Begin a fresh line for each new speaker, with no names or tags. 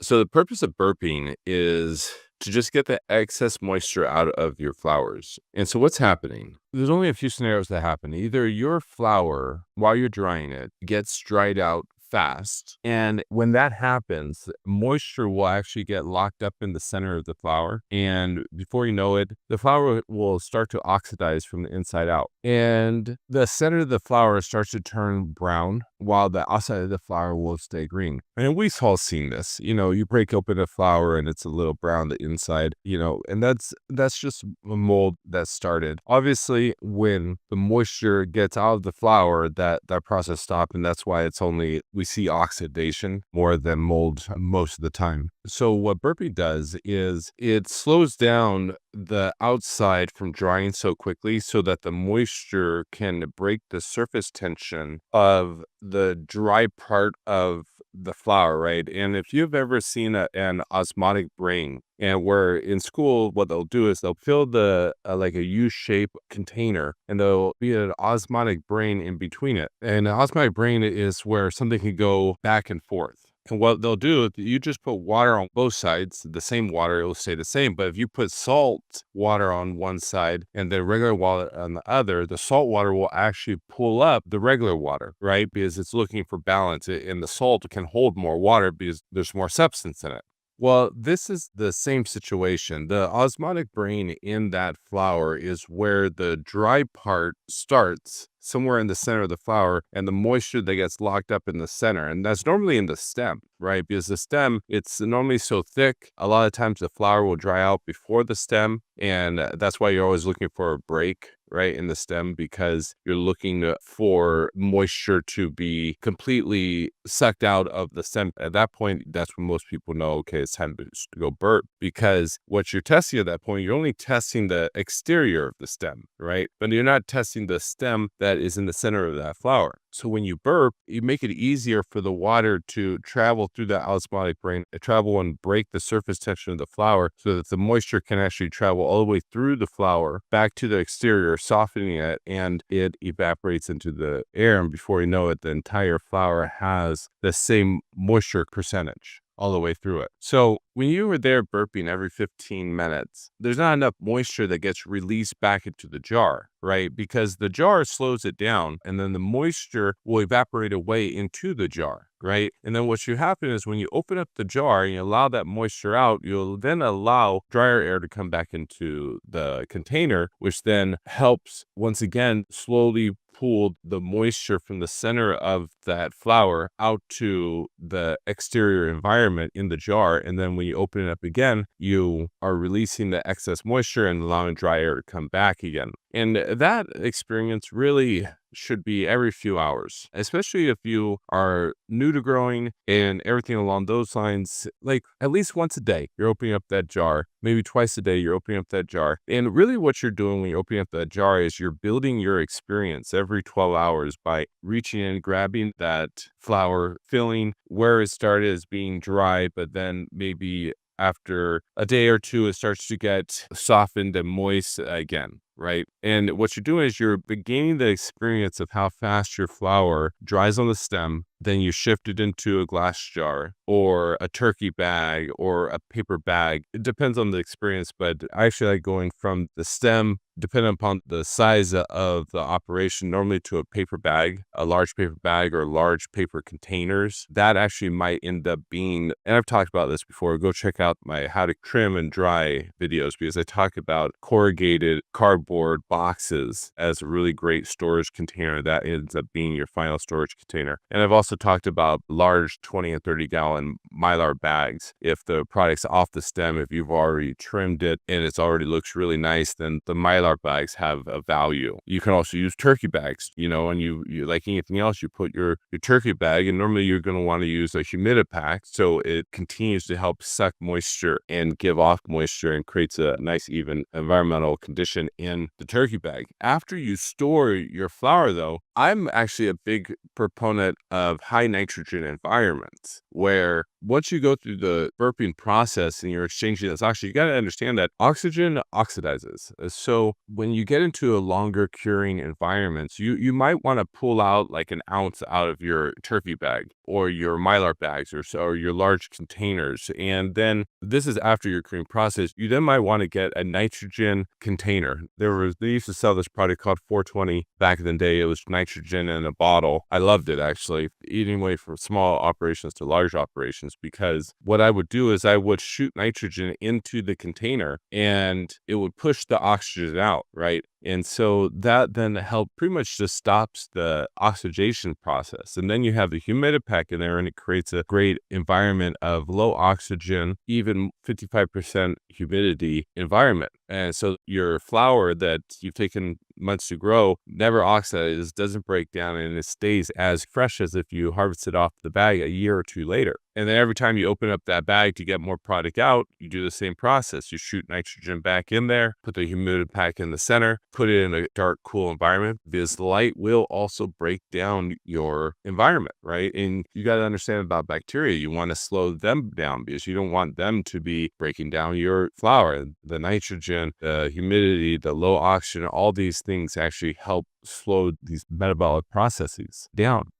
So the purpose of burping is to just get the excess moisture out of your flowers. And so what's happening? There's only a few scenarios that happen. Either your flower, while you're drying it, gets dried out fast. And when that happens, moisture will actually get locked up in the center of the flower. And before you know it, the flower will start to oxidize from the inside out. And the center of the flower starts to turn brown while the outside of the flower will stay green. And we've all seen this. You break open a flower and it's a little brown the inside, and that's just a mold that started. Obviously, when the moisture gets out of the flower, that process stops, and that's why we see oxidation more than mold most of the time. So what burping does is it slows down the outside from drying so quickly so that the moisture can break the surface tension of the dry part of the flower, right? And if you've ever seen an osmotic brain, and where in school, what they'll do is they'll fill the like a U-shaped container, and there'll be an osmotic brain in between it. And an osmotic brain is where something can go back and forth. And what they'll do, if you just put water on both sides, the same water, it will stay the same. But if you put salt water on one side and the regular water on the other, the salt water will actually pull up the regular water, right? Because it's looking for balance, and the salt can hold more water because there's more substance in it. Well, this is the same situation. The osmotic brain in that flower is where the dry part starts, somewhere in the center of the flower, and the moisture that gets locked up in the center. And that's normally in the stem, right? Because the stem, it's normally so thick. A lot of times the flower will dry out before the stem. And that's why you're always looking for a break, right, in the stem, because you're looking for moisture to be completely sucked out of the stem. At that point, that's when most people know, okay, it's time to go burp, because what you're testing at that point, you're only testing the exterior of the stem, right? But you're not testing the stem that is in the center of that flower. So when you burp, you make it easier for the water to travel through the osmotic brain, travel and break the surface tension of the flower so that the moisture can actually travel all the way through the flower back to the exterior, softening it, and it evaporates into the air. And before you know it, the entire flower has the same moisture percentage all the way through it. So when you were there burping every 15 minutes, there's not enough moisture that gets released back into the jar, right? Because the jar slows it down, and then the moisture will evaporate away into the jar, right? And then what should happen is when you open up the jar and you allow that moisture out, you'll then allow drier air to come back into the container, which then helps once again slowly pull the moisture from the center of that flower out to the exterior environment in the jar. And then when you open it up again, you are releasing the excess moisture and allowing dry air to come back again. And that experience really should be every few hours, especially if you are new to growing and everything along those lines. Like at least once a day, you're opening up that jar, maybe twice a day, you're opening up that jar. And really what you're doing when you're opening up that jar is you're building your experience every 12 hours by reaching in, grabbing that flower, feeling where it started as being dry, but then maybe after a day or two, it starts to get softened and moist again, right? And what you're doing is you're beginning the experience of how fast your flower dries on the stem. Then you shift it into a glass jar or a turkey bag or a paper bag. It depends on the experience, but I actually like going from the stem, depending upon the size of the operation, normally to a paper bag, a large paper bag or large paper containers. That actually might end up being, and I've talked about this before, go check out my how to trim and dry videos, because I talk about corrugated cardboard boxes as a really great storage container that ends up being your final storage container. And I've also talked about large 20 and 30 gallon Mylar bags. If the product's off the stem, if you've already trimmed it and it's already looks really nice, then the Mylar bags have a value. You can also use turkey bags, and you like anything else, you put your turkey bag, and normally you're going to want to use a humidipack so it continues to help suck moisture and give off moisture and creates a nice even environmental condition in the turkey bag. After you store your flower though, I'm actually a big proponent of high nitrogen environments, where once you go through the burping process and you're exchanging this oxygen, you got to understand that oxygen oxidizes. So when you get into a longer curing environments, you might want to pull out like an ounce out of your turkey bag or your mylar bags or your large containers. And then this is after your curing process. You then might want to get a nitrogen container. They used to sell this product called 420 back in the day. It was nitrogen in a bottle. I loved it, actually, eating away from small operations to large operations, because what I would do is I would shoot nitrogen into the container and it would push the oxygen out, right? And so that then pretty much just stops the oxidation process. And then you have the humidipack in there, and it creates a great environment of low oxygen, even 55% humidity environment. And so your flower that you've taken months to grow never oxidizes, doesn't break down, and it stays as fresh as if you harvest it off the bag a year or two later. And then every time you open up that bag to get more product out, you do the same process. You shoot nitrogen back in there, put the humidipack in the center, put it in a dark, cool environment, because the light will also break down your environment, right? And you got to understand about bacteria. You want to slow them down because you don't want them to be breaking down your flower. The nitrogen, the humidity, the low oxygen, all these things actually help slow these metabolic processes down.